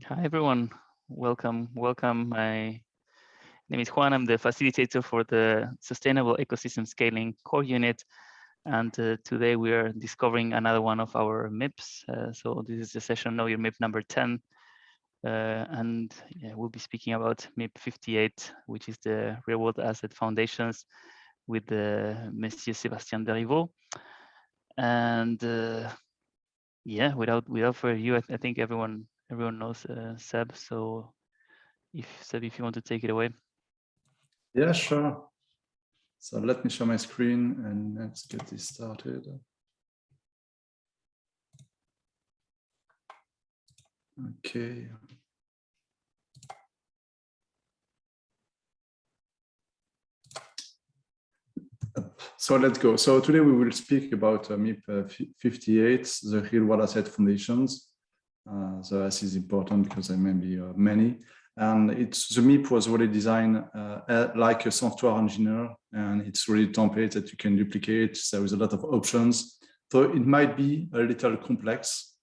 Hi everyone, welcome. My name is Juan. I'm the facilitator for the Sustainable Ecosystem Scaling core unit, and today we are discovering another one of our MIPs. So this is the session Know Your MIP number 10, and we'll be speaking about MIP58, which is the Real-World Asset Foundations with Monsieur Sébastien Derivaux. And yeah, without further ado, I think everyone knows Seb. So Seb, if you want to take it away. Yeah, sure. So let me share my screen and let's get this started. Okay. So let's go. So today we will speak about MIP58, the Real-World Asset Foundations. So this is important because there may be many. And the MIP was already designed like a software engineer, and it's really template that you can duplicate. There is a lot of options. So it might be a little complex,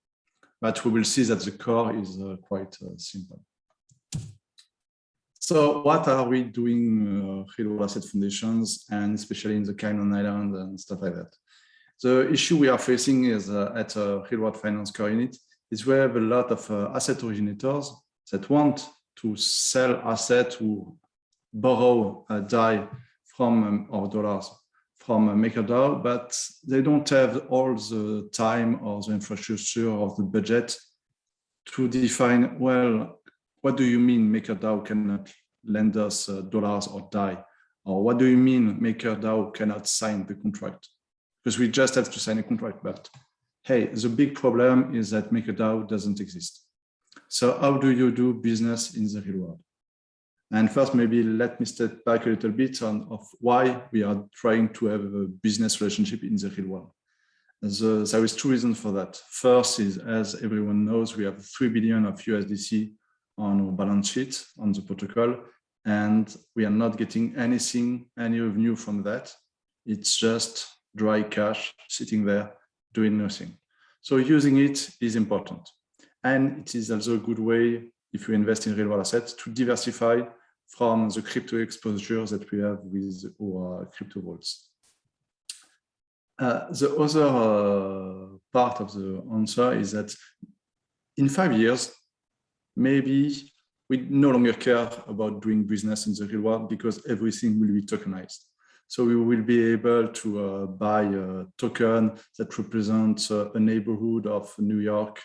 but we will see that the core is quite simple. So what are we doing Real-World Asset Foundations, and especially in the Cayman Islands and stuff like that? The issue we are facing is at a Real-World Finance core unit is we have a lot of asset originators that want to sell assets, to borrow DAI from or dollars from MakerDAO, but they don't have all the time or the infrastructure or the budget to define, well, what do you mean MakerDAO cannot lend us dollars or DAI? Or what do you mean MakerDAO cannot sign the contract? Because we just have to sign a contract, but hey, the big problem is that MakerDAO doesn't exist. So how do you do business in the real world? And first, maybe let me step back a little bit of why we are trying to have a business relationship in the real world. There is two reasons for that. First is, as everyone knows, we have 3 billion of USDC on our balance sheet on the protocol, and we are not getting any revenue from that. It's just dry cash sitting there doing nothing. So using it is important. And it is also a good way, if you invest in real world assets, to diversify from the crypto exposure that we have with our crypto vaults. The other part of the answer is that in 5 years, maybe we no longer care about doing business in the real world because everything will be tokenized. So we will be able to buy a token that represents a neighborhood of New York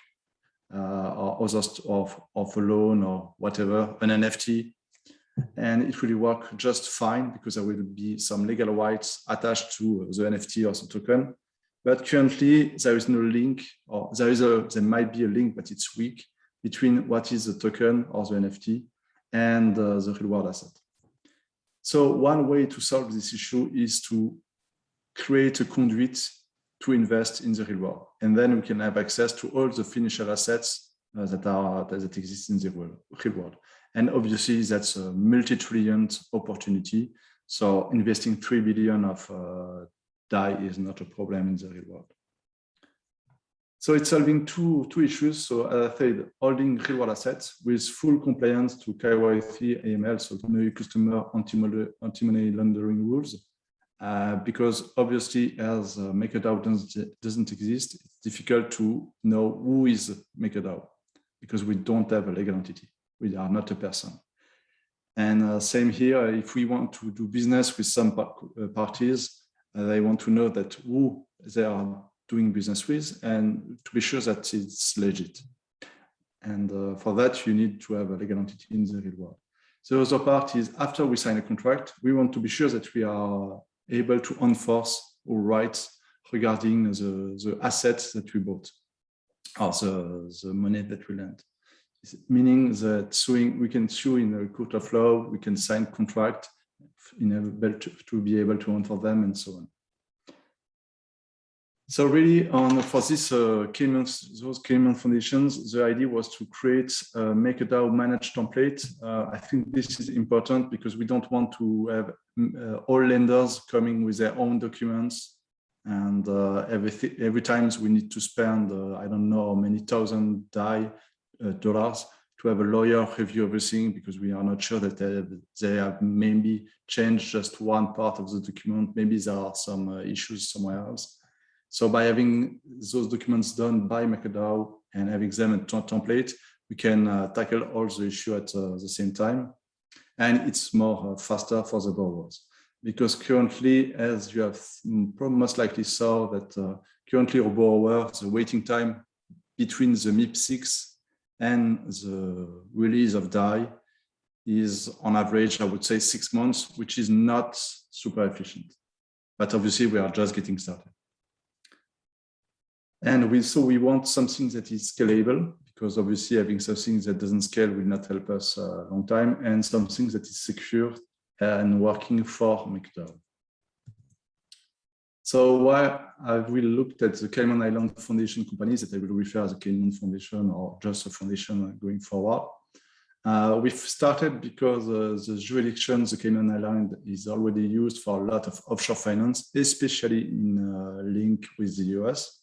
or others of a loan or whatever, an NFT. And it will work just fine because there will be some legal rights attached to the NFT or the token. But currently there is no link, or there might be a link, but it's weak, between what is the token or the NFT and the real world asset. So one way to solve this issue is to create a conduit to invest in the real world. And then we can have access to all the financial assets that exist in the real world. And obviously that's a multi-trillion opportunity. So investing 3 billion of DAI is not a problem in the real world. So it's solving two issues. So as I said, holding real world assets with full compliance to KYC, AML, so Know Your Customer, anti-money laundering rules. Because obviously, as MakerDAO doesn't exist, it's difficult to know who is MakerDAO because we don't have a legal entity. We are not a person. And same here, if we want to do business with some parties, they want to know that who they are doing business with and to be sure that it's legit. And for that, you need to have a legal entity in the real world. The other part is after we sign a contract, we want to be sure that we are able to enforce our rights regarding the assets that we bought or the money that we lent. Meaning that we can sue in a court of law, we can sign contract to be able to enforce them and so on. So really, for those Cayman foundations, the idea was to create a MakerDAO managed template. I think this is important because we don't want to have all lenders coming with their own documents, and every time we need to spend I don't know how many thousand dollars to have a lawyer review everything because we are not sure that they have maybe changed just one part of the document. Maybe there are some issues somewhere else. So by having those documents done by MakerDAO and having them in template, we can tackle all the issues at the same time. And it's more faster for the borrowers. Because currently, as you have most likely saw that currently our borrowers, the waiting time between the MIP6 and the release of DAI is on average, I would say 6 months, which is not super efficient. But obviously we are just getting started. And we want something that is scalable, because obviously having something that doesn't scale will not help us a long time, and something that is secure and working for MakerDAO. So while I will look at the Cayman Island Foundation companies that I will refer as a Cayman Foundation or just a foundation going forward, we've started because the jurisdiction, the Cayman Island, is already used for a lot of offshore finance, especially in link with the US.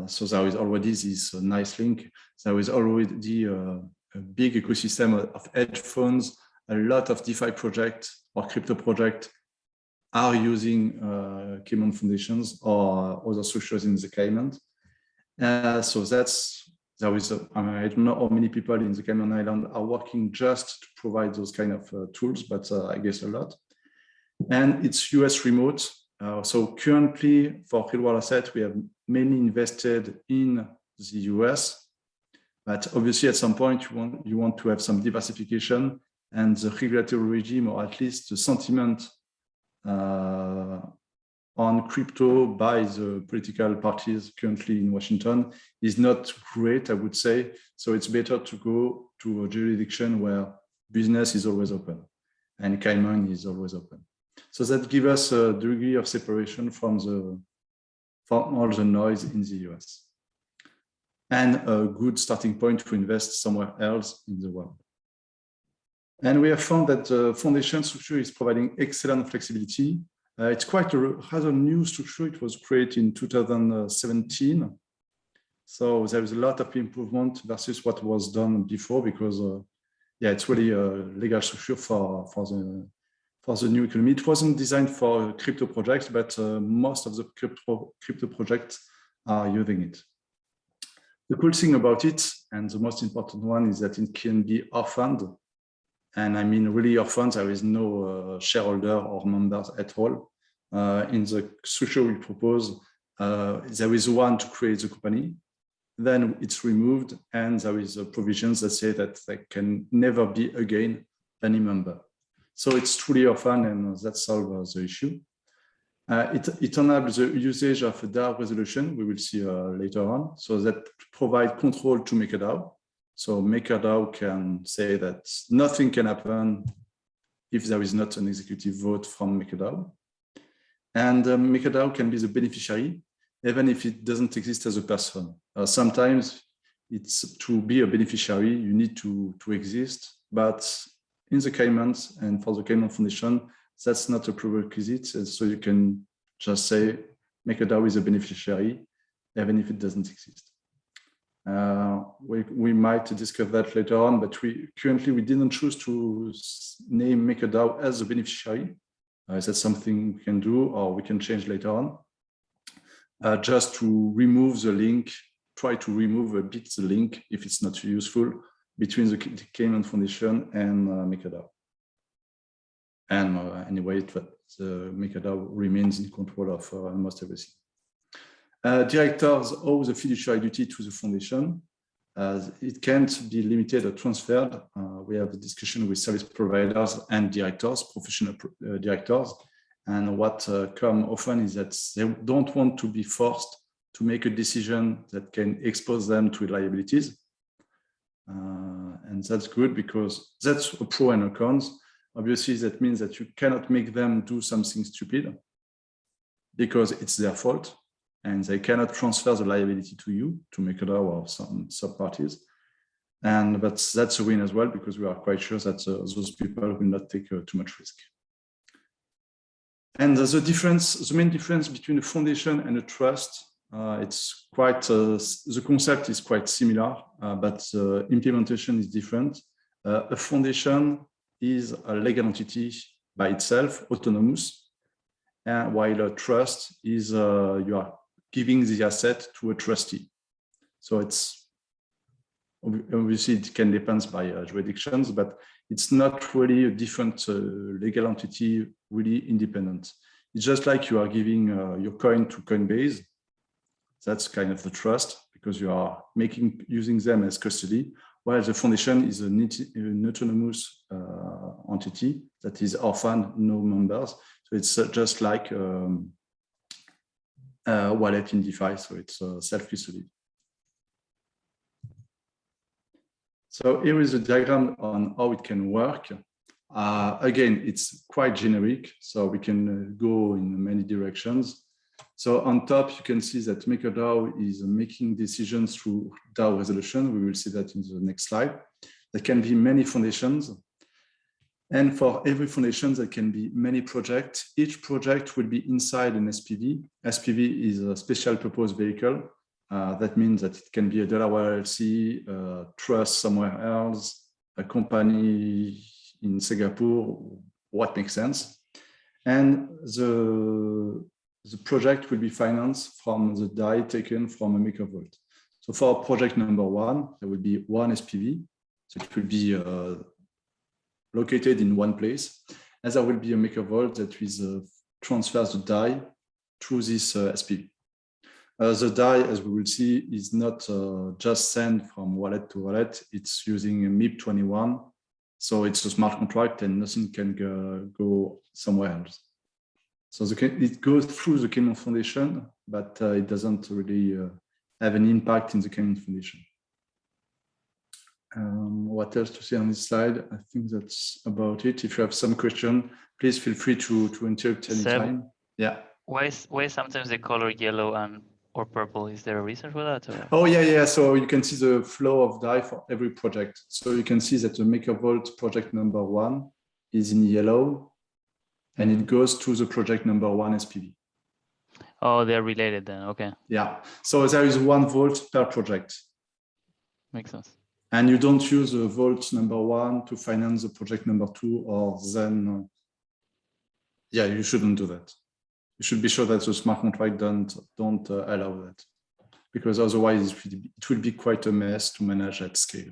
So there is already this nice link. There is already a big ecosystem of hedge funds. A lot of DeFi projects or crypto projects are using Cayman foundations or other structures in the Cayman. So there is I don't know how many people in the Cayman Island are working just to provide those kind of tools, but I guess a lot. And it's US remote. So currently for real world asset, we have mainly invested in the US, but obviously at some point you want to have some diversification, and the regulatory regime, or at least the sentiment on crypto by the political parties currently in Washington is not great, I would say. So it's better to go to a jurisdiction where business is always open, and Cayman is always open. So that gives us a degree of separation from all the noise in the US, and a good starting point to invest somewhere else in the world. And we have found that the foundation structure is providing excellent flexibility. It's quite a rather new structure. It was created in 2017. So there is a lot of improvement versus what was done before, because yeah, it's really a legal structure for the new economy. It wasn't designed for crypto projects, but most of the crypto projects are using it. The cool thing about it, and the most important one, is that it can be orphaned. And I mean really orphaned. There is no shareholder or members at all. In the structure we propose, there is one to create the company, then it's removed, and there is provisions that say that there can never be again any member. So it's truly orphaned, and that solves the issue. It enables the usage of a DAO resolution, we will see later on, so that provide control to MakerDAO. So MakerDAO can say that nothing can happen if there is not an executive vote from MakerDAO. And MakerDAO can be the beneficiary, even if it doesn't exist as a person. Sometimes it's to be a beneficiary, you need to exist, but in the Caymans and for the Cayman Foundation, that's not a prerequisite. So you can just say MakerDAO is a beneficiary, even if it doesn't exist. We might discuss that later on, but currently we didn't choose to name MakerDAO as a beneficiary. That's something we can do, or we can change later on. Just to remove the link, try to remove a bit the link if it's not useful between the Cayman Foundation and MakerDAO. And anyway, the MakerDAO remains in control of almost everything. Directors owe the fiduciary duty to the foundation. It can't be limited or transferred. We have a discussion with service providers and directors, professional directors. And what comes often is that they don't want to be forced to make a decision that can expose them to liabilities. And that's good, because that's a pro and a cons. Obviously, that means that you cannot make them do something stupid because it's their fault, and they cannot transfer the liability to you, to MakerDAO or some sub-parties. But that's a win as well, because we are quite sure that those people will not take too much risk. And the main difference between a foundation and a trust it's quite, the concept is quite similar, but the implementation is different. A foundation is a legal entity by itself, autonomous, and while a trust is you are giving the asset to a trustee. So it's obviously it can depend by jurisdictions, but it's not really a different legal entity, really independent. It's just like you are giving your coin to Coinbase. That's kind of the trust because you are using them as custody, while the foundation is an autonomous entity that is orphaned, no members. So it's just like a wallet in DeFi, so it's self-custody. So here is a diagram on how it can work. Again, it's quite generic, so we can go in many directions. So on top, you can see that MakerDAO is making decisions through DAO resolution. We will see that in the next slide. There can be many foundations. And for every foundation, there can be many projects. Each project will be inside an SPV. SPV is a special purpose vehicle. That means that it can be a Delaware LLC, a trust somewhere else, a company in Singapore, what makes sense. And the project will be financed from the DAI taken from a Maker Vault. So for project number one, there will be one SPV. So it will be located in one place. And there will be a Maker Vault that will transfer the DAI through this SPV. The DAI, as we will see, is not just sent from wallet to wallet. It's using a MIP21. So it's a smart contract and nothing can go somewhere else. So it goes through the Cayman Foundation, but it doesn't really have an impact in the Cayman Foundation. What else to say on this slide? I think that's about it. If you have some question, please feel free to interrupt anytime. Yeah. Why is sometimes the color yellow or purple? Is there a reason for that? Or? Oh, yeah. So you can see the flow of DAI for every project. So you can see that the Maker Vault project number one is in yellow, and it goes to the project number one SPV. Oh, they're related then. Okay. Yeah. So there is one vault per project. Makes sense. And you don't use the vault number one to finance the project number two, or then, yeah, you shouldn't do that. You should be sure that the smart contract don't allow that, because otherwise it will be quite a mess to manage at scale.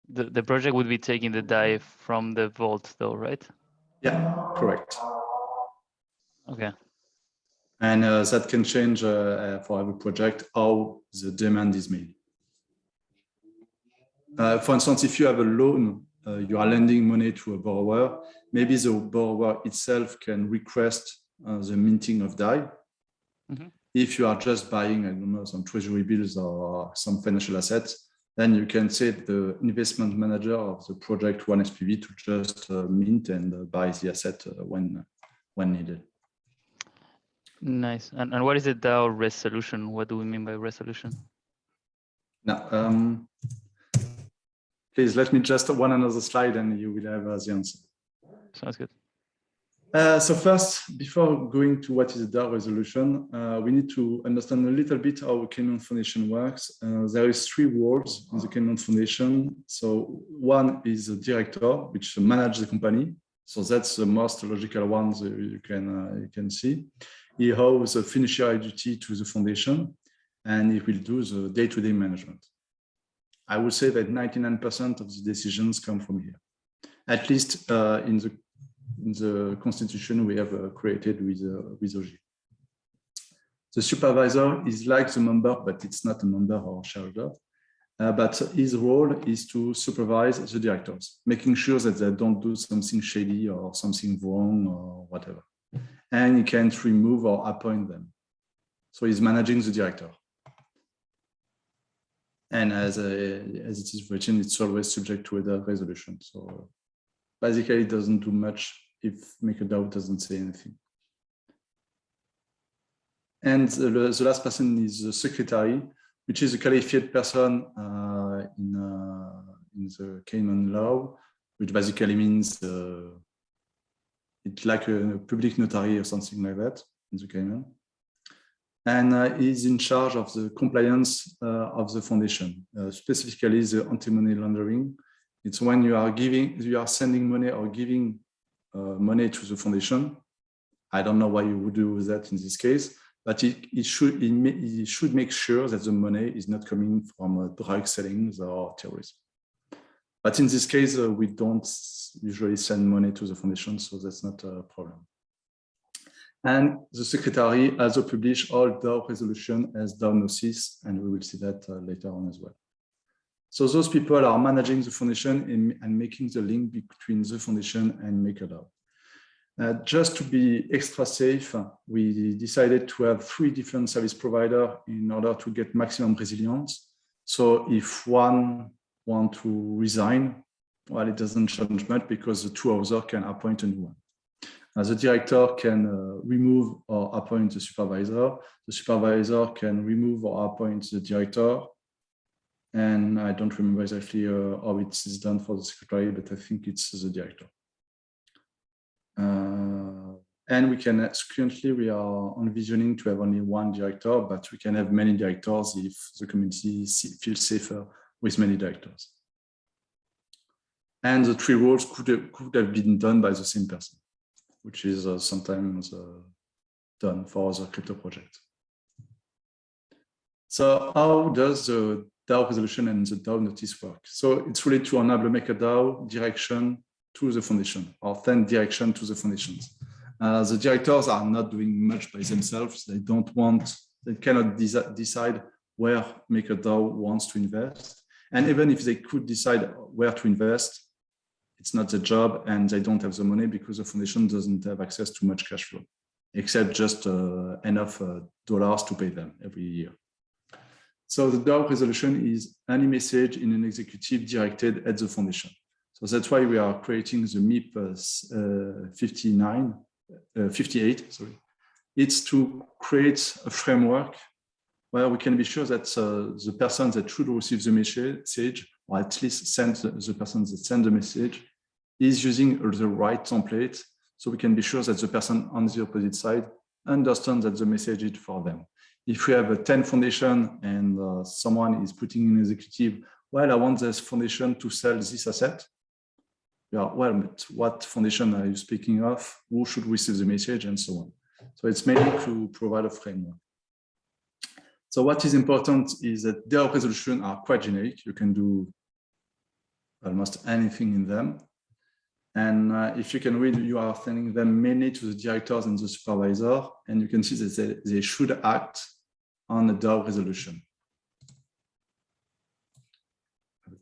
The project would be taking the DAI from the vault though, right? Yeah, correct. Okay. And that can change for every project how the demand is made. For instance, if you have a loan, you are lending money to a borrower, maybe the borrower itself can request the minting of DAI. Mm-hmm. If you are just buying, I don't know, some treasury bills or some financial assets, then you can set the investment manager of the project one SPV to just mint and buy the asset when needed. Nice. And what is the DAO resolution? What do we mean by resolution? Now, please let me just one another slide and you will have the answer. Sounds good. So first, before going to what is a DAO resolution, we need to understand a little bit how Cayman Foundation works. There is three roles in the Cayman Foundation. So one is a director, which manages the company. So that's the most logical one that you can see. He has a fiduciary duty to the foundation, and he will do the day-to-day management. I would say that 99% of the decisions come from here, at least in the constitution we have created with OG. The supervisor is like the member, but it's not a member or shareholder. But his role is to supervise the directors, making sure that they don't do something shady or something wrong or whatever. And he can't remove or appoint them. So he's managing the director. And as it is written, it's always subject to a resolution. So basically, it doesn't do much if MakerDAO doesn't say anything. And the last person is the secretary, which is a qualified person in the Cayman law, which basically means it's like a public notary or something like that in the Cayman. and is in charge of the compliance of the foundation, specifically the anti-money laundering. It's when you are sending money or giving money to the foundation. I don't know why you would do that in this case, but it should make sure that the money is not coming from drug selling or terrorism. But in this case, we don't usually send money to the foundation, so that's not a problem. And the secretary also published all DAO resolution as DAO Notice, and we will see that later on as well. So those people are managing the foundation and making the link between the foundation and MakerDAO. Just to be extra safe, we decided to have 3 different service providers in order to get maximum resilience. So if one wants to resign, well, it doesn't change much because the 2 others can appoint a new one. The director can remove or appoint the supervisor. The supervisor can remove or appoint the director. And I don't remember exactly how it is done for the secretary, but I think it's the director. And we can, currently we are envisioning to have only 1 director, but we can have many directors if the community feels safer with many directors. And the 3 roles could have been done by the same person, which is sometimes done for other crypto projects. So how does the DAO resolution and the DAO notice work? So it's really to enable MakerDAO direction to the foundation, or then direction to the foundations. The directors are not doing much by themselves. They cannot decide where MakerDAO wants to invest. And even if they could decide where to invest, it's not their job, and they don't have the money because the foundation doesn't have access to much cash flow, except just enough dollars to pay them every year. So the DAO resolution is any message in an executive directed at the foundation. So that's why we are creating the MIP 58. Sorry. It's to create a framework where we can be sure that the person that should receive the message, or at least the person that sends the message, is using the right template. So we can be sure that the person on the opposite side understands that the message is for them. If we have a 10 foundation and someone is putting in executive, well, I want this foundation to sell this asset. Yeah, well, but what foundation are you speaking of? Who should receive the message, and so on. So it's mainly to provide a framework. So what is important is that DAO resolutions are quite generic. You can do almost anything in them. And if you can read, you are sending them mainly to the directors and the supervisor, and you can see that they should act on the DAO resolution.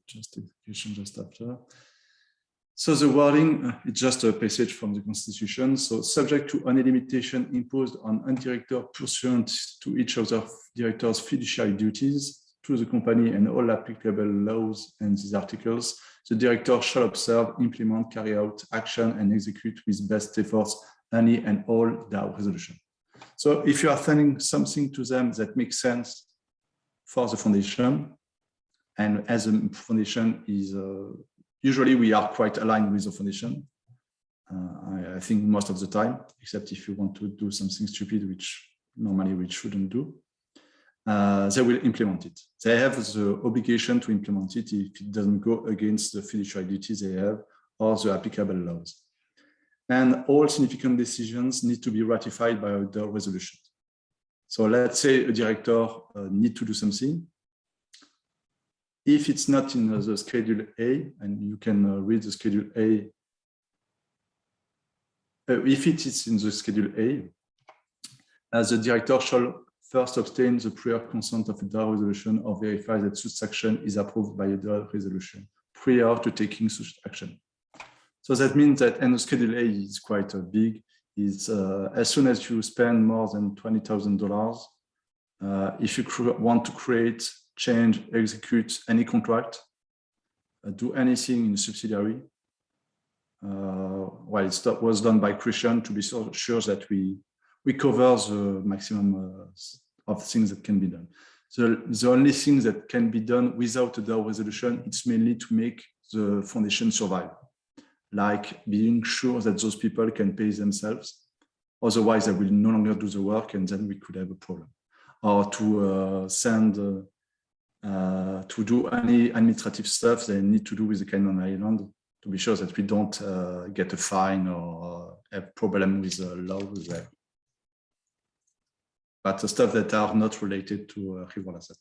Just execution just after. So the wording, it's just a passage from the Constitution. So subject to any limitation imposed on any director pursuant to each of the director's fiduciary duties to the company and all applicable laws and these articles, the director shall observe, implement, carry out, action, and execute with best efforts any and all DAO resolution. So if you are sending something to them that makes sense for the foundation, and as a foundation is, usually we are quite aligned with the foundation, I think most of the time, except if you want to do something stupid, which normally we shouldn't do. They will implement it. They have the obligation to implement it if it doesn't go against the fiduciary duties they have or the applicable laws. And all significant decisions need to be ratified by a DAO resolution. So let's say a director needs to do something. If it's not in the Schedule A, and you can read the Schedule A, if it is in the Schedule A, as the director shall first obtain the prior consent of a DAO resolution or verify that such action is approved by a DAO resolution prior to taking such action. So that means that, and the Schedule A is quite big, is as soon as you spend more than $20,000, if you want to create, change, execute any contract, do anything in a subsidiary, well, it was done by Christian to be so sure that we cover the maximum of things that can be done. So the only thing that can be done without a DAO resolution, it's mainly to make the foundation survive, like being sure that those people can pay themselves. Otherwise, they will no longer do the work, and then we could have a problem. or to send to do any administrative stuff they need to do with the Cayman Island, to be sure that we don't get a fine or have problem with the law there. But the stuff that are not related to real asset.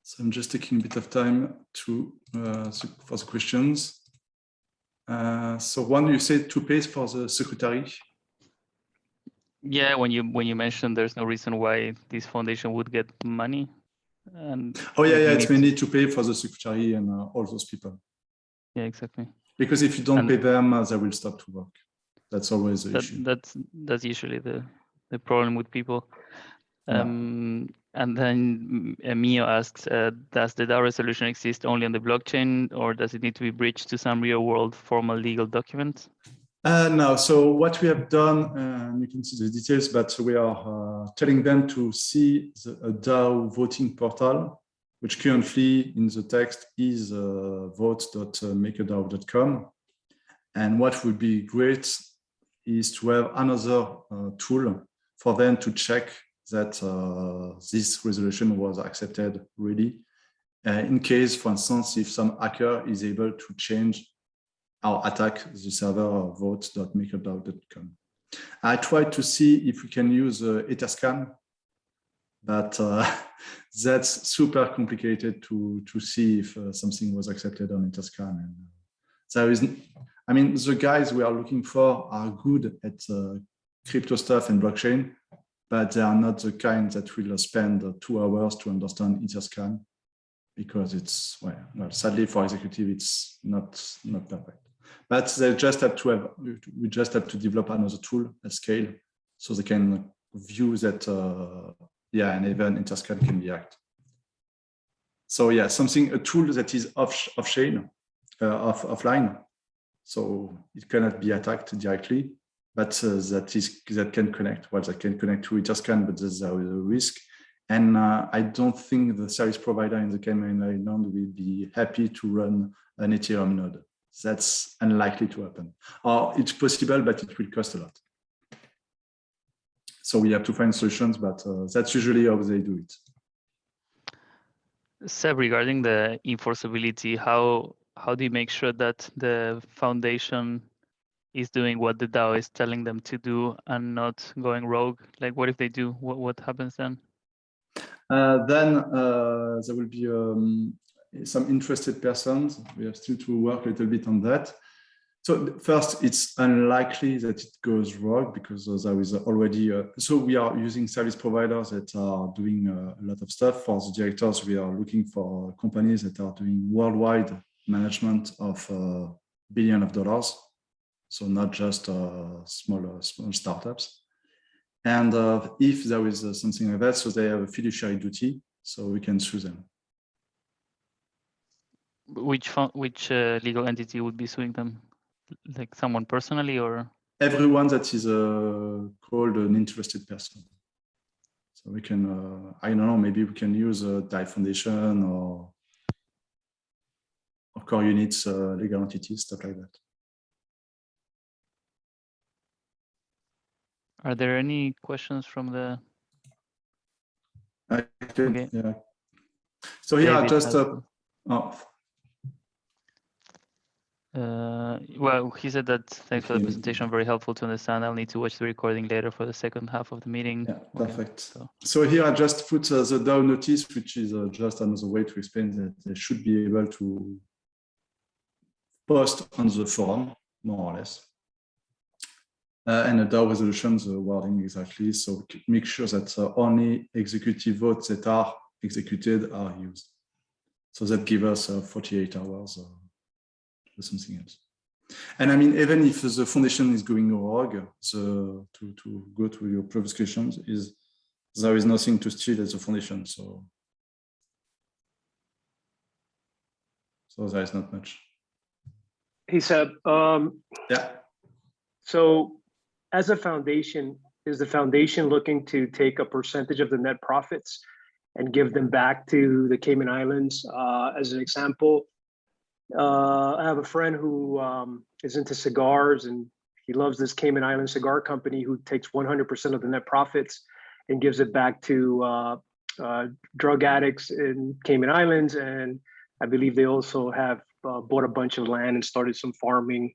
So I'm just taking a bit of time to for the questions. So one, you said to pay for the secretary. Yeah, when you mentioned there's no reason why this foundation would get money. And oh yeah, it's mainly to pay for the secretary and all those people. Yeah, exactly. Because if you don't pay them, they will stop to work. That's always the issue. That's usually the problem with people. And then Mio asks, does the DAO resolution exist only on the blockchain, or does it need to be bridged to some real world formal legal document? No, so what we have done, you can see the details, but we are telling them to see a DAO voting portal, which currently in the text is vote.makeadao.com. And what would be great is to have another tool for them to check that this resolution was accepted really. In case, for instance, if some hacker is able to change or attack the server vote.makeadao.com. I tried to see if we can use Etherscan, but that's super complicated to see if something was accepted on Etherscan. And there is, I mean, the guys we are looking for are good at crypto stuff and blockchain, but they are not the kind that will spend 2 hours to understand Etherscan, because it's, well, sadly for executive, it's not perfect. But they just have to have, we just have to develop another tool at scale so they can view that, and even Etherscan can be hacked. So yeah, a tool that is offline, so it cannot be attacked directly, but that can connect. Well, that can connect to Etherscan, but there's a risk. And I don't think the service provider in the Cayman Island will be happy to run an Ethereum node. That's unlikely to happen. Or it's possible, but it will cost a lot. So we have to find solutions, but that's usually how they do it. Seb, regarding the enforceability, how do you make sure that the foundation is doing what the DAO is telling them to do and not going rogue? Like, what if they do? What happens then? Then there will be some interested persons. We have still to work a little bit on that. So first, it's unlikely that it goes rogue because there is already, so we are using service providers that are doing a lot of stuff. For the directors, we are looking for companies that are doing worldwide management of billions of dollars. So not just small startups. And if there is something like that, so they have a fiduciary duty, so we can sue them. Which legal entity would be suing them? Like someone personally, or? Everyone that is called an interested person. So we can, I don't know, maybe we can use a DAO Foundation or core units, legal entities, stuff like that. Are there any questions from the? Okay. Yeah. So here I just well, he said that thanks for the presentation, very helpful to understand. I'll need to watch the recording later for the second half of the meeting. Yeah, perfect. So here I just put the DAO notice, which is just another way to explain that they should be able to post on the forum, more or less. And the DAO resolution, the wording exactly. So make sure that only executive votes that are executed are used. So that gives us 48 hours or something else. And I mean, even if the foundation is going rogue, to go to your previous questions, is there is nothing to steal at the foundation. So there is not much. Hey, Seb. Yeah. So as a foundation, is the foundation looking to take a percentage of the net profits and give them back to the Cayman Islands? As an example, I have a friend who is into cigars, and He loves this Cayman Island cigar company who takes 100% of the net profits and gives it back to drug addicts in Cayman Islands. And I believe they also have bought a bunch of land and started some farming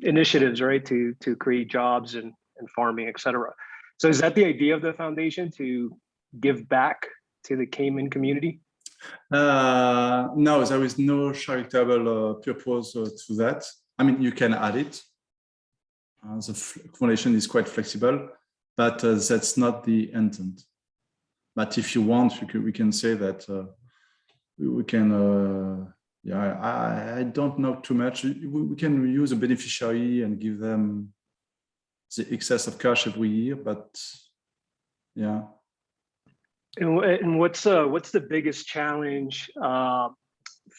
initiatives, right, to create jobs and farming, etc. So is that the idea of the foundation, to give back to the Cayman community? No, there is no charitable purpose to that. I mean, you can add it. The foundation is quite flexible, but that's not the intent. But if you want, we can say that we can, yeah, I don't know too much. We can use a beneficiary and give them the excess of cash every year, but yeah. And what's the biggest challenge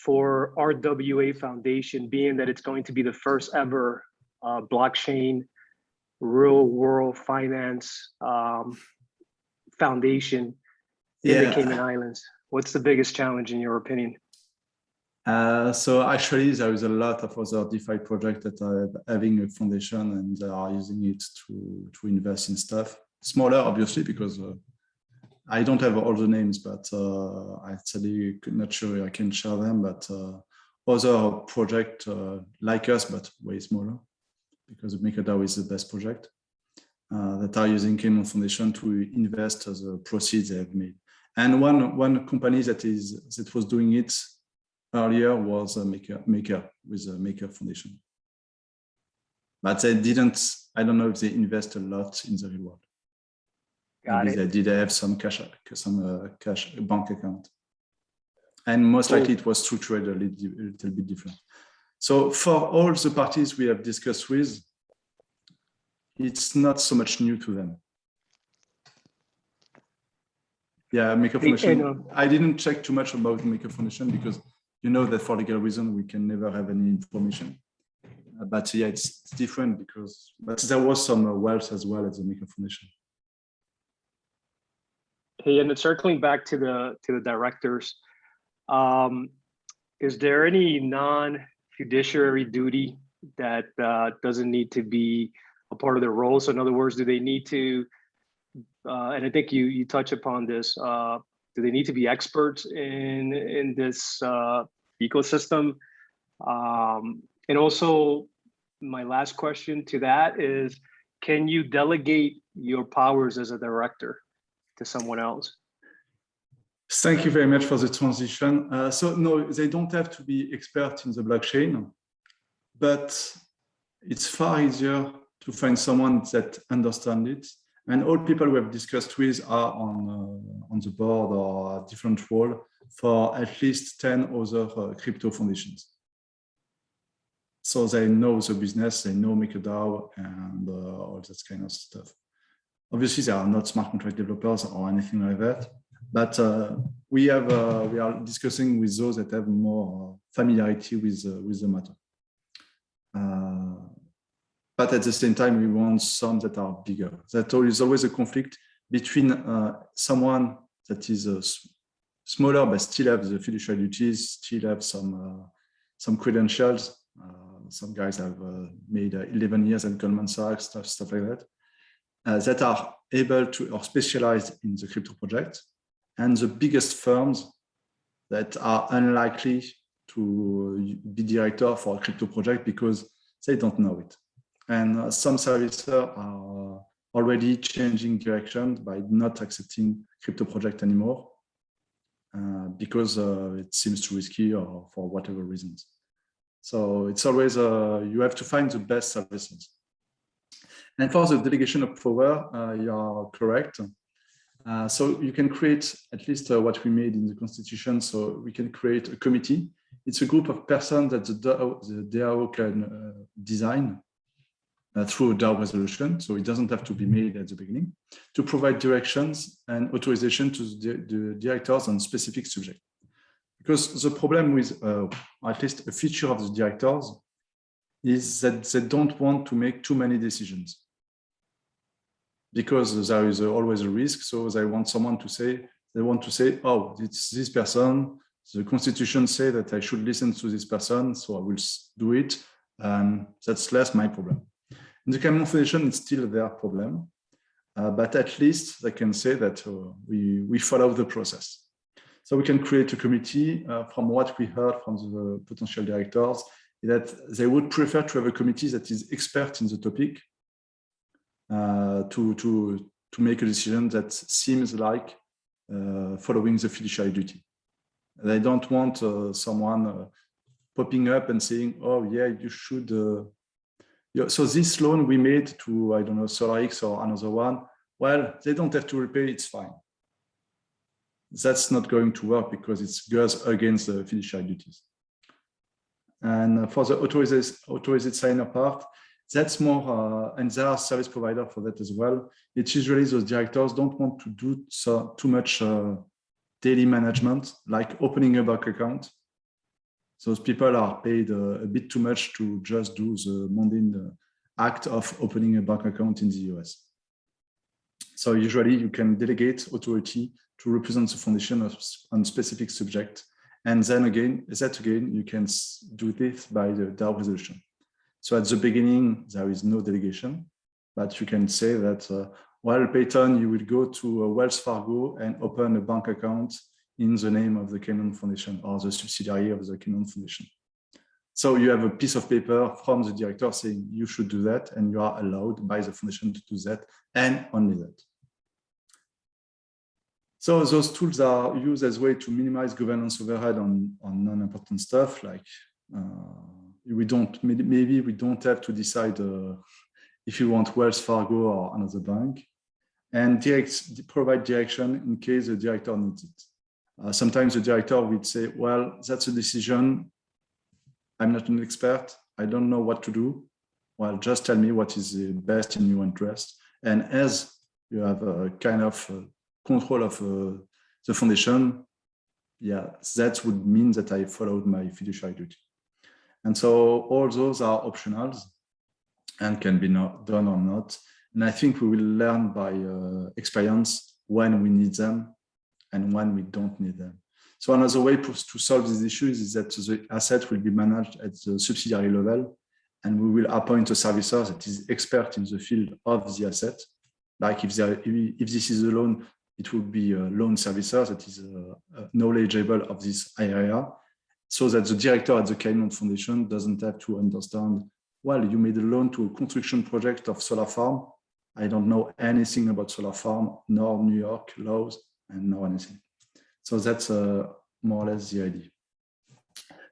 for RWA Foundation, being that it's going to be the first ever blockchain real world finance foundation in the Cayman Islands? What's the biggest challenge in your opinion? So actually, there is a lot of other DeFi projects that are having a foundation and they are using it to invest in stuff. Smaller, obviously, because I don't have all the names, but I'm actually not sure I can share them. But other projects like us, but way smaller, because MakerDAO is the best project, that are using Cayman Foundation to invest the proceeds they have made. And one company that was doing it earlier was Maker with the Maker Foundation. But they didn't, I don't know if they invest a lot in the real world. Maybe they did have some cash bank account. And most likely it was structured a little bit different. So for all the parties we have discussed with, it's not so much new to them. Yeah, Maker Foundation. I didn't check too much about Maker Foundation because you know that for legal reason we can never have any information. But yeah, it's different because there was some wealth as well at the Maker Foundation. Hey, and circling back to the directors, is there any non-fiduciary duty that doesn't need to be a part of their role? So in other words, do they need to, and I think you touch upon this, do they need to be experts in this ecosystem? And also, my last question to that is, can you delegate your powers as a director to someone else? Thank you very much for the transition. So no, they don't have to be experts in the blockchain, but it's far easier to find someone that understands it. And all people we have discussed with are on the board or a different role for at least 10 other crypto foundations. So they know the business, they know MakerDAO and all that kind of stuff. Obviously, they are not smart contract developers or anything like that, but we are discussing with those that have more familiarity with the matter. But at the same time, we want some that are bigger. That is always a conflict between someone that is smaller but still have the fiduciary duties, still have some credentials. Some guys have made 11 years at Goldman Sachs, stuff like that. That are able to or specialized in the crypto project, and the biggest firms that are unlikely to be director for a crypto project because they don't know it. And some services are already changing direction by not accepting crypto project anymore because it seems too risky or for whatever reasons. So it's always, you have to find the best services. And for the delegation of power, you are correct. So you can create at least what we made in the Constitution. So we can create a committee. It's a group of persons that the DAO can design through a DAO resolution. So it doesn't have to be made at the beginning to provide directions and authorization to the directors on specific subjects. Because the problem with at least a feature of the directors is that they don't want to make too many decisions. Because there is always a risk, so they want someone to say, oh, it's this person, the Constitution says that I should listen to this person, so I will do it. and that's less my problem. In the Cayman Foundation, it's still their problem, but at least they can say that we follow the process. So we can create a committee. From what we heard from the potential directors, that they would prefer to have a committee that is expert in the topic to make a decision that seems like following the fiduciary duty. They don't want someone popping up and saying, "Oh yeah, you should." So this loan we made to, I don't know, SolarX or another one, well, they don't have to repay, it's fine. That's not going to work because it goes against the fiduciary duties. And for the authorized signer part, that's more, and there are service providers for that as well. It's usually those directors don't want to do too much daily management, like opening a bank account. Those people are paid a bit too much to just do the mundane act of opening a bank account in the US. So usually you can delegate authority to represent the foundation on specific subject. And then again, you can do this by the DAO resolution. So at the beginning, there is no delegation, but you can say that, well, Peyton, you will go to Wells Fargo and open a bank account in the name of the Cayman Foundation or the subsidiary of the Cayman Foundation. So you have a piece of paper from the director saying you should do that, and you are allowed by the foundation to do that, and only that. So those tools are used as a way to minimize governance overhead on non-important stuff, like maybe we don't have to decide if you want Wells Fargo or another bank, and provide direction in case the director needs it. Sometimes the director would say, well, that's a decision. I'm not an expert. I don't know what to do. Well, just tell me what is the best in your interest. And as you have a kind of control of the foundation, yeah, that would mean that I followed my fiduciary duty. And so all those are optionals and can be done or not. And I think we will learn by experience when we need them and when we don't need them. So another way to solve these issues is that the asset will be managed at the subsidiary level, and we will appoint a servicer that is expert in the field of the asset. Like if this is a loan, it will be a loan servicer that is knowledgeable of this area, so that the director at the Cayman Foundation doesn't have to understand, well, you made a loan to a construction project of solar farm. I don't know anything about solar farm, nor New York laws, and nor anything. So that's more or less the idea.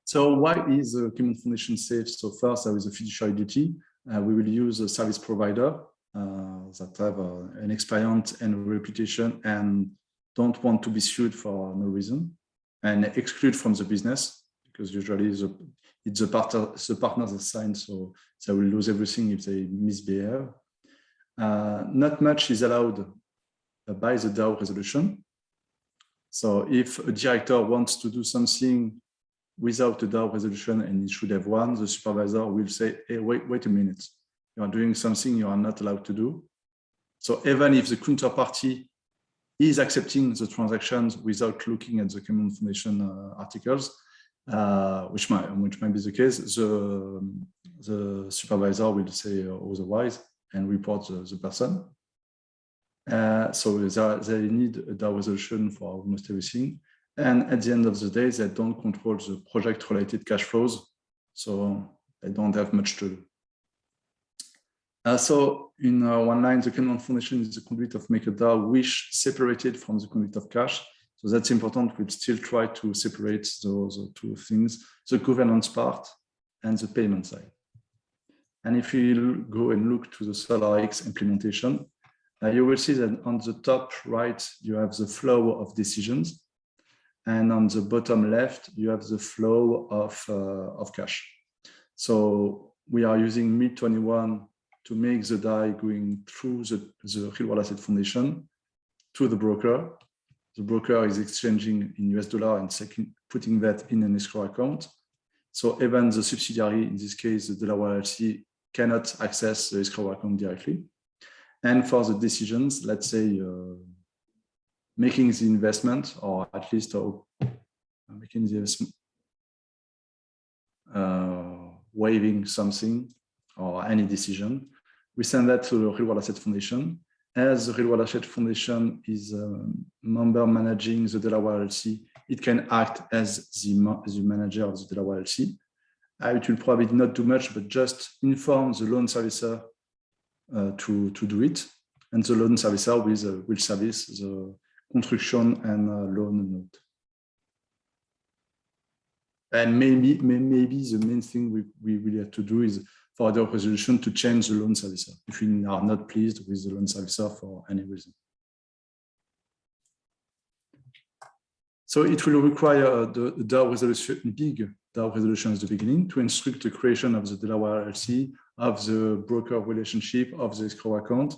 So why is the Cayman Foundation safe? So first, there is a fiduciary duty. We will use a service provider that have an experience and a reputation and don't want to be sued for no reason, and exclude from the business, because usually it's the partners that sign, so they will lose everything if they misbehave. Not much is allowed by the DAO resolution. So if a director wants to do something without a DAO resolution, and he should have one, the supervisor will say, hey, wait a minute, you are doing something you are not allowed to do. So even if the counterparty is accepting the transactions without looking at the Cayman Foundation articles, which might be the case, the supervisor will say otherwise and report the person. So they need a DAO resolution for almost everything. And at the end of the day, they don't control the project-related cash flows, so they don't have much to do. So in one line, the Cayman Foundation is the conduit of MakerDAO, which separated from the conduit of cash. So that's important. We'll still try to separate those two things, the governance part and the payment side. And if you go and look to the SolarX implementation, you will see that on the top right, you have the flow of decisions. And on the bottom left, you have the flow of cash. So we are using MIP21 to make the DAI going through the Real World Asset Foundation to the broker. The broker is exchanging in US dollar and putting that in an escrow account. So even the subsidiary, in this case, the Delaware LLC, cannot access the escrow account directly. And for the decisions, let's say making the investment, or at least making the investment, waiving something or any decision. We send that to the Real World Asset Foundation. As the Real World Asset Foundation is a member managing the Delaware LLC, it can act as the manager of the Delaware LLC. It will probably not do much, but just inform the loan servicer to do it. And the loan servicer will service the construction and loan note. And maybe the main thing we will have to do is for the resolution to change the loan servicer if we are not pleased with the loan servicer for any reason. So it will require the DAO resolution, big DAO resolution at the beginning to instruct the creation of the Delaware LLC, of the broker relationship, of the escrow account.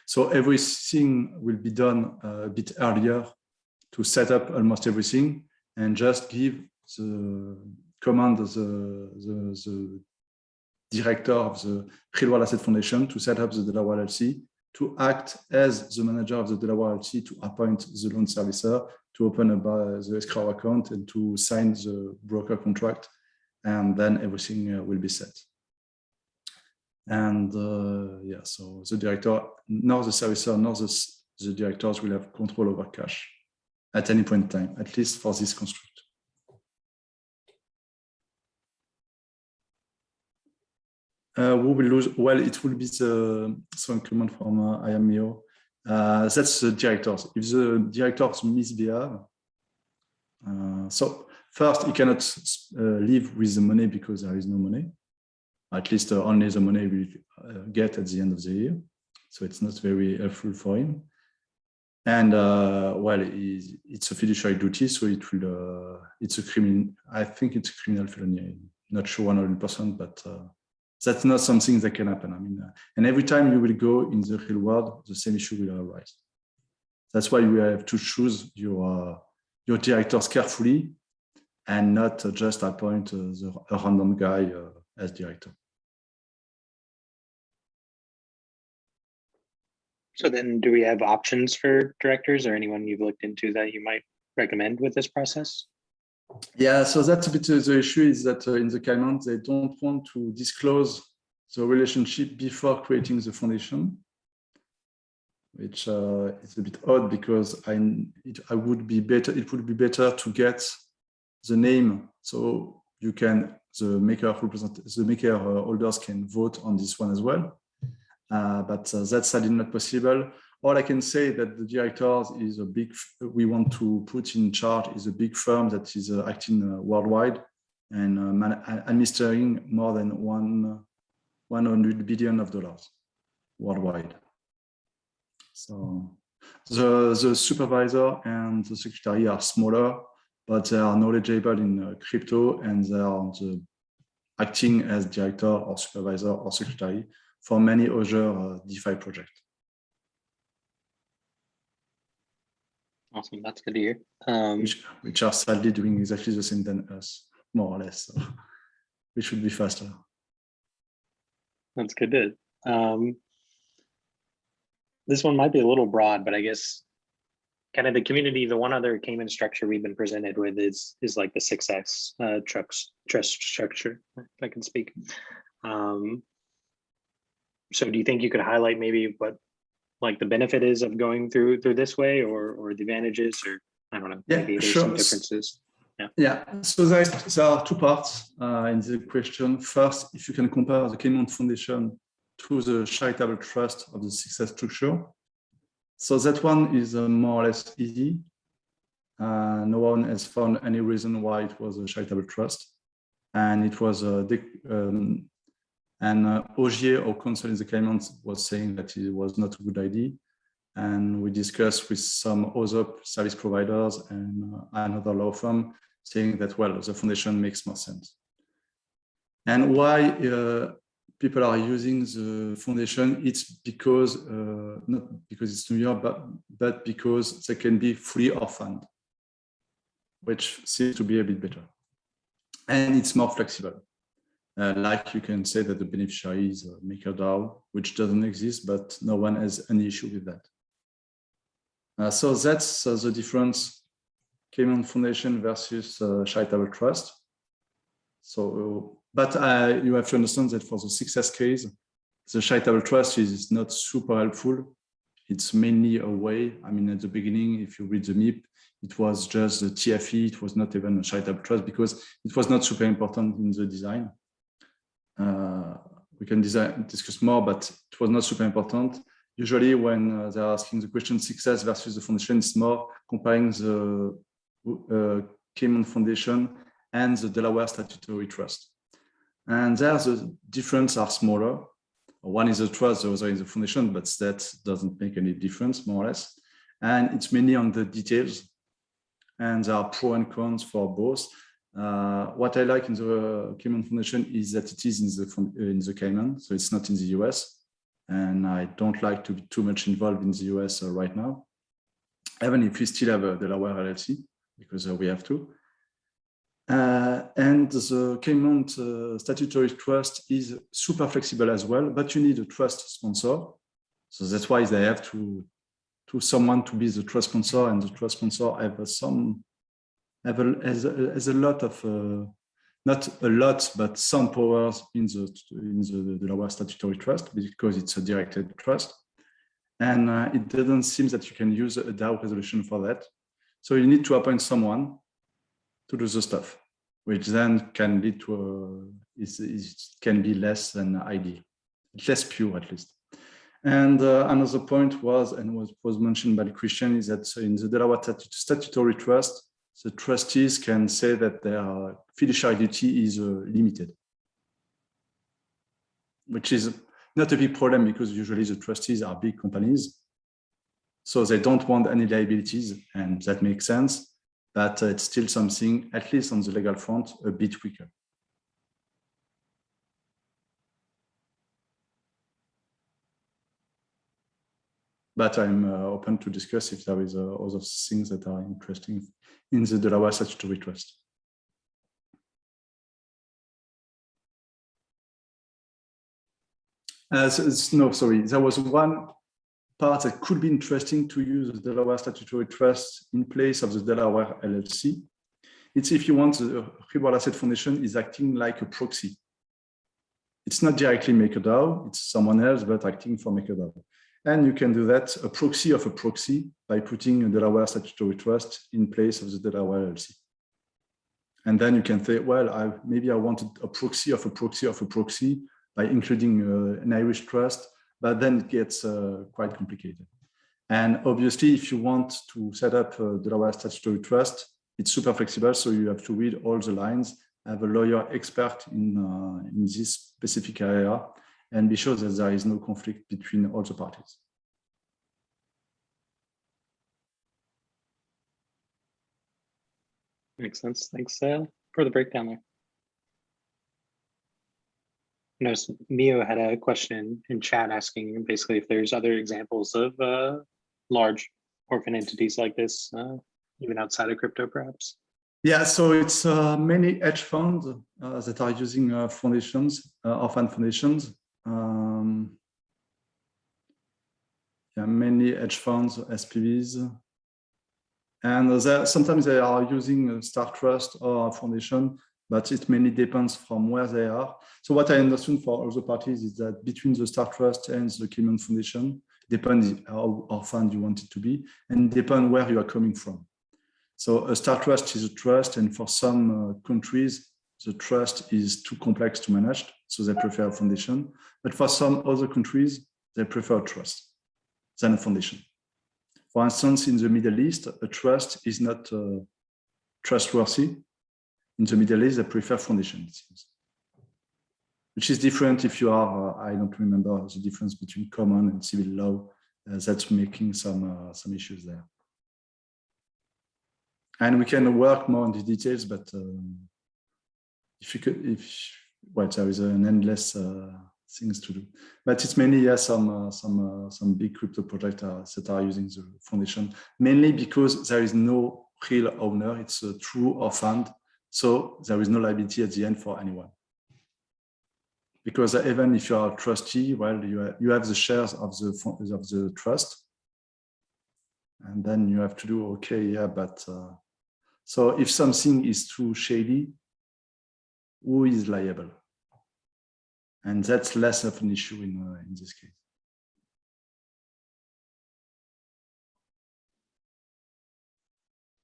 So everything will be done a bit earlier to set up almost everything and just give the command of the director of the Real World Asset Foundation to set up the Delaware LLC, to act as the manager of the Delaware LLC, to appoint the loan servicer, to open the escrow account and to sign the broker contract, and then everything will be set. And yeah, so the director, nor the servicer, nor the directors will have control over cash at any point in time, at least for this construct. Who will lose? Well, it will be some comment from IMEO. That's the directors. If the directors misbehave, so first, he cannot live with the money because there is no money. At least only the money will get at the end of the year. So it's not very helpful for him. And well, it's a fiduciary duty, so it will. It's a criminal. I think it's a criminal felony. I'm not sure 100%, but. That's not something that can happen. I mean, and every time you will go in the real world, the same issue will arise. That's why you have to choose your directors carefully and not just appoint a random guy as director. So then do we have options for directors or anyone you've looked into that you might recommend with this process? Yeah, so that's a bit the issue is that in the Cayman, they don't want to disclose the relationship before creating the foundation, which is a bit odd because it would be better to get the name so you can the maker holders can vote on this one as well. But that's sadly not possible. All I can say that the directors is we want to put in charge is a big firm that is acting worldwide and administering more than $100 billion worldwide. So the supervisor and the secretary are smaller, but they are knowledgeable in crypto and they are acting as director or supervisor or secretary for many other DeFi projects. Awesome, that's good to hear. Which are sadly doing exactly the same than us, more or less. So we should be faster. That's good. This one might be a little broad, but I guess kind of the community, the one other Cayman structure we've been presented with is like the 6X trust structure, if I can speak. So do you think you could highlight maybe what like the benefit is of going through this way or the advantages, or I don't know, maybe there's some differences. Yeah, so there are two parts in the question. First, if you can compare the Cayman Foundation to the charitable trust of the 6X structure. So that one is more or less easy. No one has found any reason why it was a charitable trust. And it was Ogier, or counsel in the Caymans, was saying that it was not a good idea. And we discussed with some other service providers and another law firm saying that, well, the foundation makes more sense. And why people are using the foundation, it's because, not because it's New York, but because they can be free or fund, which seems to be a bit better. And it's more flexible. Like you can say that the beneficiary is a MakerDAO, which doesn't exist, but no one has any issue with that. So that's the difference, Cayman Foundation versus charitable trust. So But you have to understand that for the success case, the charitable trust is not super helpful. It's mainly a way. I mean, at the beginning, if you read the MIP, it was just the TFE. It was not even a charitable trust because it was not super important in the design. We can discuss more, but it was not super important. Usually when they're asking the question success versus the foundation, it's more comparing the Cayman Foundation and the Delaware Statutory Trust. And there the difference are smaller. One is a trust, the other is a foundation, but that doesn't make any difference, more or less. And it's mainly on the details. And there are pros and cons for both. What I like in the Cayman Foundation is that it is in the Cayman, so it's not in the US. And I don't like to be too much involved in the US right now, even if we still have a Delaware LLC, because we have to. And the Cayman Statutory Trust is super flexible as well, but you need a trust sponsor. So that's why they have to someone to be the trust sponsor, and the trust sponsor has a lot of, not a lot, but some powers in the Delaware Statutory Trust because it's a directed trust. And it doesn't seem that you can use a DAO resolution for that. So you need to appoint someone to do the stuff, which then can lead to it can be less than ideal, less pure at least. And another point was, and was mentioned by Christian, is that in the Delaware Statutory Trust, the trustees can say that their fiduciary duty is limited, which is not a big problem because usually the trustees are big companies. So they don't want any liabilities, and that makes sense. But it's still something, at least on the legal front, a bit weaker. But I'm open to discuss if there is other things that are interesting in the Delaware Statutory Trust. No, sorry, there was one part that could be interesting to use the Delaware Statutory Trust in place of the Delaware LLC. It's if you want the Real Asset Foundation is acting like a proxy. It's not directly MakerDAO, it's someone else, but acting for MakerDAO. And you can do that, a proxy of a proxy, by putting a Delaware Statutory Trust in place of the Delaware LLC. And then you can say, well, maybe I wanted a proxy of a proxy of a proxy by including an Irish trust, but then it gets quite complicated. And obviously, if you want to set up a Delaware Statutory Trust, it's super flexible, so you have to read all the lines, have a lawyer expert in this specific area, and be sure that there is no conflict between all the parties. Makes sense. Thanks for the breakdown there. I noticed Mio had a question in chat asking basically if there's other examples of large orphan entities like this, even outside of crypto, perhaps. Yeah, so it's many hedge funds that are using foundations, orphan foundations. Yeah, many hedge funds, SPVs, and sometimes they are using a Star Trust or a foundation, but it mainly depends from where they are. So what I understand for other parties is that between the Star Trust and the Cayman Foundation, depends how orphan you want it to be, and depend where you are coming from. So a Star Trust is a trust, and for some countries, the trust is too complex to manage, so they prefer a foundation. But for some other countries, they prefer a trust than a foundation. For instance, in the Middle East, a trust is not trustworthy. In the Middle East, they prefer foundation, it seems. Which is different if you are, I don't remember the difference between common and civil law. That's making some issues there. And we can work more on the details, but well, there is an endless things to do. But it's mainly some big crypto projects that are using the foundation, mainly because there is no real owner. It's a true orphan, so there is no liability at the end for anyone. Because even if you are a trustee, well, you have the shares of the trust, and then you have to do okay, yeah, but so if something is too shady, who is liable? And that's less of an issue in this case.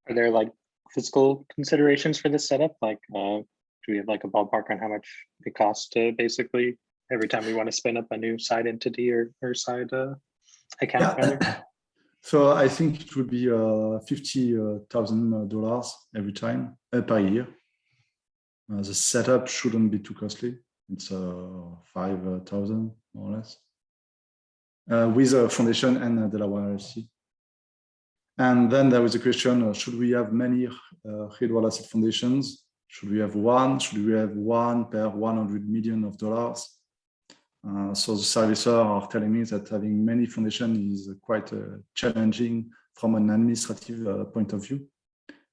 Are there like physical considerations for this setup? Like, do we have like a ballpark on how much it costs to basically every time we want to spin up a new side entity or side account? Yeah. So I think it would be $50,000 every time per year. The setup shouldn't be too costly. It's 5,000 more or less with a foundation and a Delaware LLC. And then there was a question: should we have many real-world asset foundations? Should we have one? Should we have one per $100 million? So the servicers are telling me that having many foundations is quite challenging from an administrative point of view.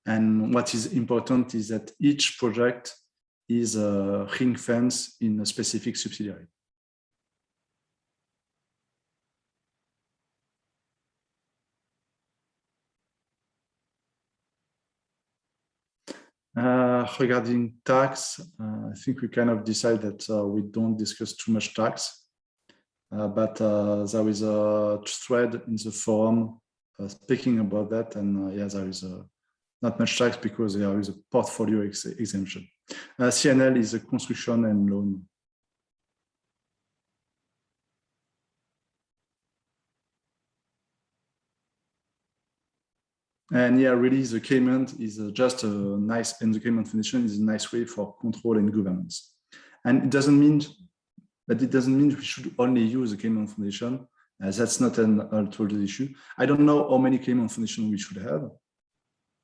And what is important is that each project is ring-fenced in a specific subsidiary. Regarding tax, I think we kind of decide that we don't discuss too much tax, but there is a thread in the forum speaking about that, and yeah, there is not much tax because there is a portfolio exemption. CNL is a construction and loan. And yeah, really, the Cayman is just a nice, and the Cayman Foundation is a nice way for control and governance. And it doesn't mean we should only use the Cayman Foundation. That's not an untold issue. I don't know how many Cayman Foundations we should have.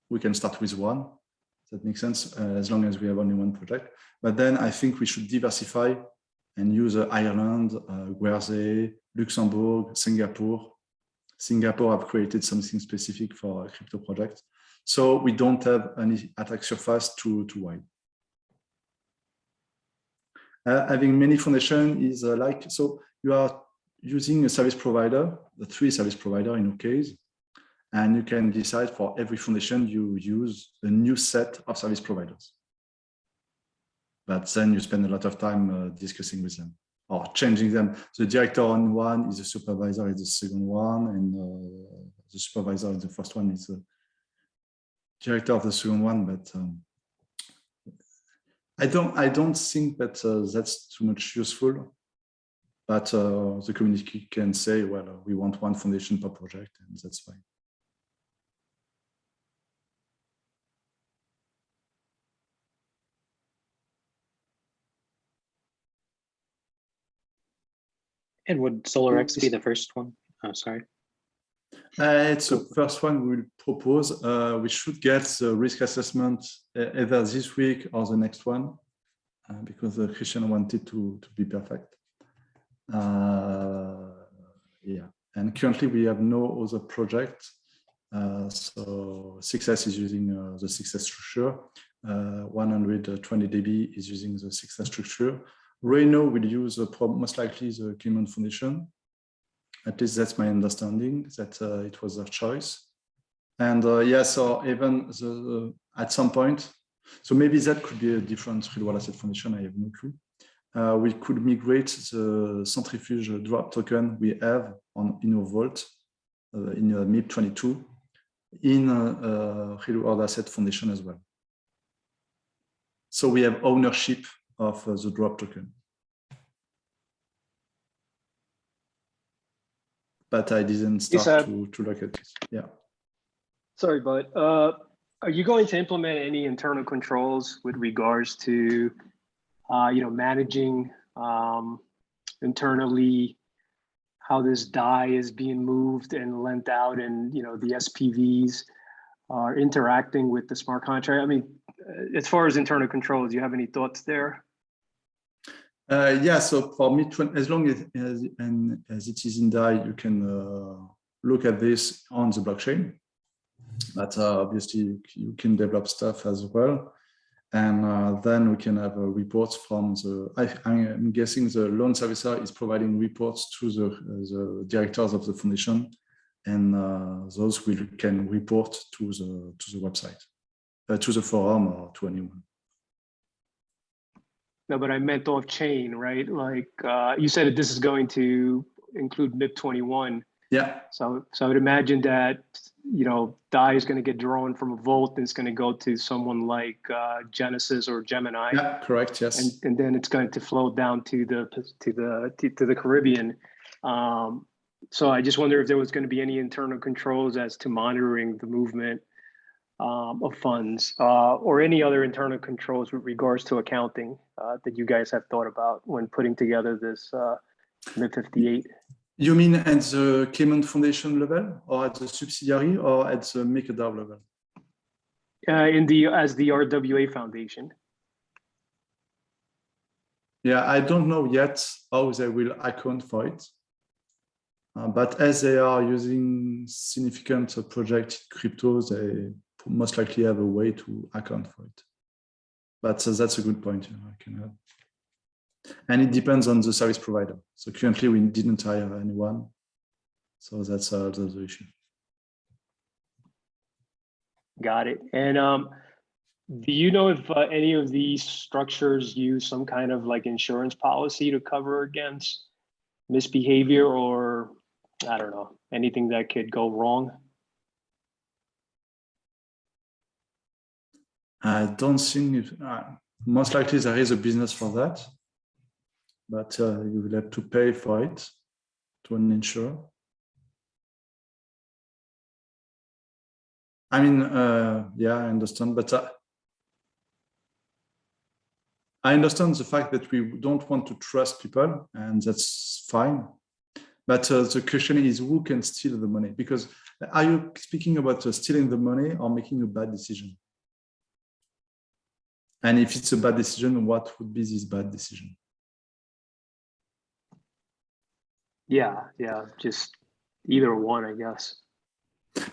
We can start with one. That makes sense, as long as we have only one project. But then I think we should diversify and use Ireland, Guernsey, Luxembourg, Singapore. Singapore have created something specific for crypto projects. So we don't have any attack surface too wide. Having many foundations is like, so you are using a service provider, the 3 service provider in your case, and you can decide for every foundation you use a new set of service providers. But then you spend a lot of time discussing with them or changing them. The director on one is the supervisor is the second one, and the supervisor in the first one is the director of the second one. But I don't think that that's too much useful. But the community can say, well, we want one foundation per project, and that's fine. And would SolarX be the first one? Oh, sorry. It's the first one we will propose. We should get the risk assessment either this week or the next one, because Christian wanted to be perfect. Yeah, and currently we have no other project. So Success is using the Success structure. 120 dB is using the Success structure. Reno will use most likely the Cayman Foundation. At least that's my understanding, that it was their choice. And yeah, so even at some point, so maybe that could be a different real-world asset foundation, I have no clue. We could migrate the centrifuge drop token we have in our vault, in MIP52, in a real-world asset foundation as well. So we have ownership of the drop token. But I didn't start to look at it. Yeah. Sorry, but are you going to implement any internal controls with regards to, managing internally how this DAI is being moved and lent out, and the SPVs are interacting with the smart contract? I mean, as far as internal controls, do you have any thoughts there? Yeah, so for me, as long as it is in DAI, you can look at this on the blockchain. But obviously, you can develop stuff as well. And then we can have reports from I'm guessing the loan servicer is providing reports to the directors of the foundation, and those can report to the website, to the forum, or to anyone. No, but I meant off chain, right? Like you said that this is going to include MIP21. Yeah. So I would imagine that, you know, DAI is going to get drawn from a vault and it's going to go to someone like Genesis or Gemini. Yeah, correct. Yes. And then it's going to flow down to the Caribbean. So I just wonder if there was going to be any internal controls as to monitoring the movement of funds or any other internal controls with regards to accounting that you guys have thought about when putting together this MIP58. You mean at the Cayman Foundation level, or at the subsidiary, or at the MakerDAO level? As the RWA Foundation. Yeah, I don't know yet how they will account for it. But as they are using significant project crypto, they most likely have a way to account for it. But that's a good point. I can add. And it depends on the service provider. So currently we didn't hire anyone. So that's the issue. Got it. And do you know if any of these structures use some kind of like insurance policy to cover against misbehavior or, I don't know, anything that could go wrong? I don't think, most likely there is a business for that, but you will have to pay for it to an insurer. I mean, yeah, I understand, but I understand the fact that we don't want to trust people, and that's fine. But the question is, who can steal the money? Because are you speaking about stealing the money or making a bad decision? And if it's a bad decision, what would be this bad decision? Yeah, just either one, I guess.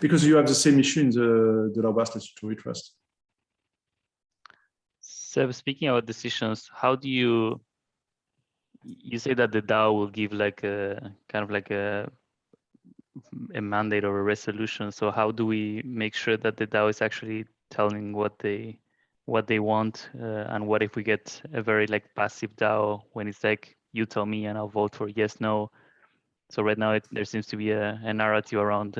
Because you have the same issue in the DAO statutory trust. So speaking about decisions, how do you say that the DAO will give like a kind of like a mandate or a resolution? So how do we make sure that the DAO is actually telling what they want, and what if we get a very like passive DAO when it's like you tell me and I'll vote for yes, no? So right now there seems to be a narrative around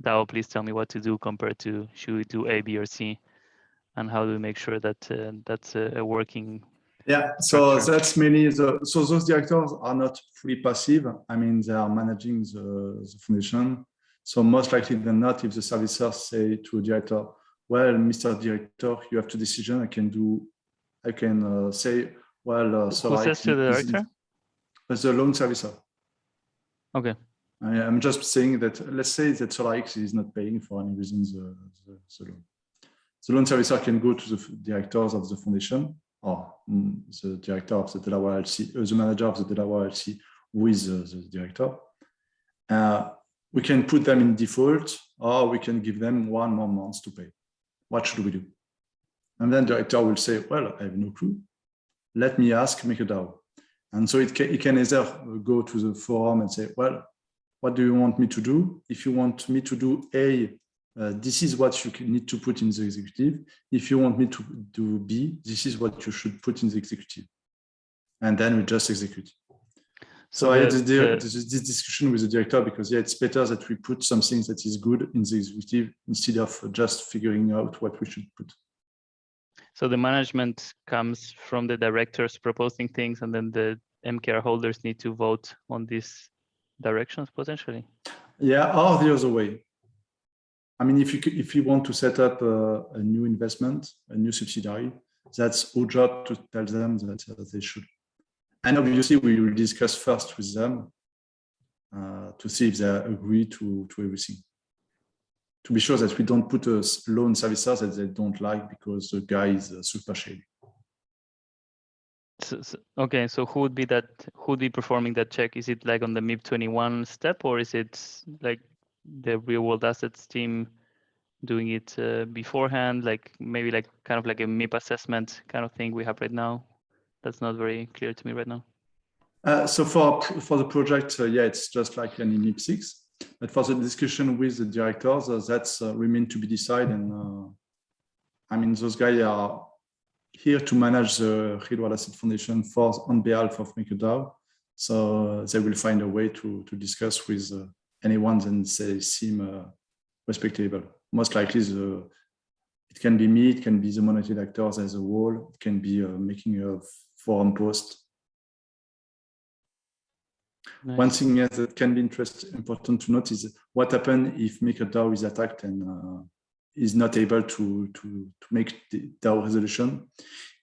DAO, please tell me what to do, compared to should we do A, B, or C, and how do we make sure that that's a working? Yeah, structure? So that's mainly so those directors are not fully passive. I mean, they are managing the foundation. So most likely than not, if the servicers say to a director, well, Mr. Director, you have two decisions. I can say, well, Who says to the director? As a loan servicer. Okay. I'm just saying that, let's say that SolarX is not paying for any reason the loan. The loan servicer can go to the directors of the foundation, or the director of the Delaware LLC, the manager of the Delaware LLC with the director. We can put them in default, or we can give them 1 more month to pay. What should we do? And then the director will say, well, I have no clue. Let me ask MakerDAO. And so it can either go to the forum and say, well, what do you want me to do? If you want me to do A, this is what you need to put in the executive. If you want me to do B, this is what you should put in the executive. And then we just execute. So I had this discussion with the director because, yeah, it's better that we put something that is good in the executive instead of just figuring out what we should put. So the management comes from the directors proposing things, and then the MKR holders need to vote on these directions potentially. Yeah, or the other way. I mean, if you want to set up a new investment, a new subsidiary, that's our job to tell them that they should. And obviously, we will discuss first with them to see if they agree to everything. To be sure that we don't put a loan servicer that they don't like because the guy is super shady. Okay, so who would be performing that check? Is it like on the MIP21 step, or is it like the real world assets team doing it beforehand, like maybe like kind of like a MIP assessment kind of thing we have right now? That's not very clear to me right now. So for the project, yeah, it's just like an MIP6. But for the discussion with the directors, that's remain to be decided. And I mean, those guys are here to manage the real-world asset foundation on behalf of MakerDAO. So they will find a way to discuss with anyone that they seem respectable. Most likely, it can be me, it can be the monitored actors as a whole, it can be making a forum post. Nice. One thing that can be important to note is what happens if MakerDAO is attacked and is not able to make the DAO resolution.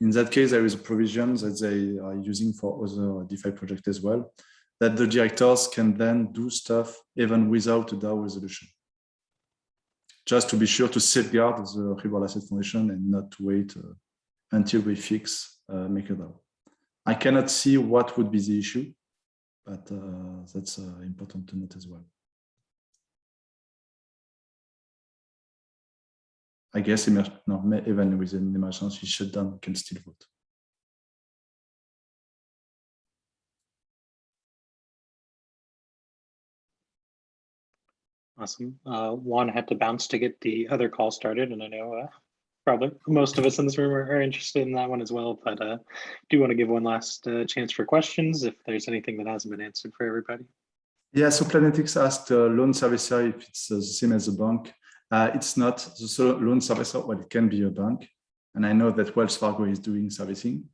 In that case, there is a provision that they are using for other DeFi projects as well, that the directors can then do stuff even without a DAO resolution. Just to be sure to safeguard the real asset foundation and not to wait until we fix MakerDAO. I cannot see what would be the issue, but that's important to note as well. I guess even with an emergency shutdown, we can still vote. Awesome. Juan had to bounce to get the other call started, and I know probably most of us in this room are interested in that one as well, but do want to give one last chance for questions if there's anything that hasn't been answered for everybody. Yeah, so Planetix asked loan servicer if it's the same as a bank. It's not. The loan servicer, well, it can be a bank. And I know that Wells Fargo is doing servicing,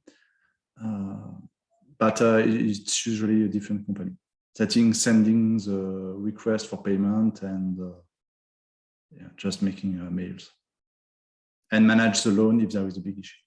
but it's usually a different company. Sending the request for payment and yeah, just making mails. And manage the loan if there is a big issue.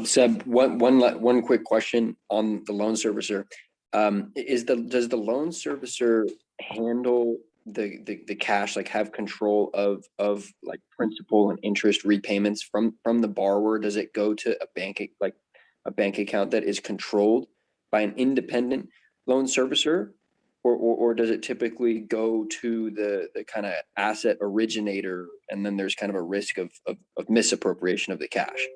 Seb, one quick question on the loan servicer. Does the loan servicer handle the cash, like have control of like principal and interest repayments from the borrower? Does it go to a bank account that is controlled by an independent loan servicer, or does it typically go to the kind of asset originator, and then there's kind of a risk of misappropriation of the cash?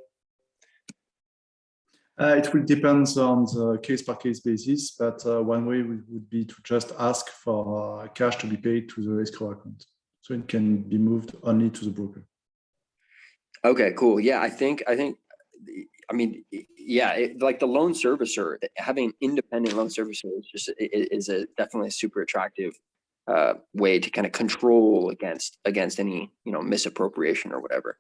It will depend on the case-by-case basis, but one way would be to just ask for cash to be paid to the escrow account, so it can be moved only to the broker. Okay, cool. Yeah, I mean, yeah, like the loan servicer, having an independent loan servicer is definitely a super attractive way to kind of control against any misappropriation or whatever.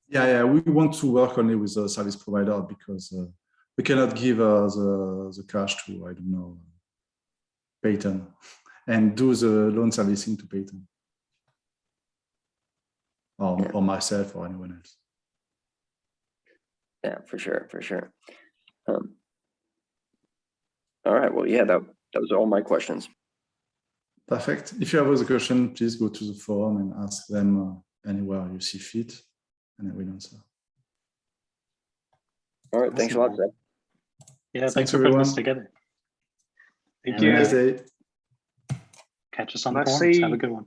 Yeah, we want to work only with the service provider because we cannot give the cash to, I don't know, Payton and do the loan servicing to Payton or myself or anyone else. Yeah, for sure. All right, well, yeah, that was all my questions. Perfect. If you have other questions, please go to the forum and ask them anywhere you see fit, and I will answer. All right, thanks a lot, Seb. Yeah, thanks for putting this together. Thank you. Have a nice day. Catch us on the forums. Have a good one.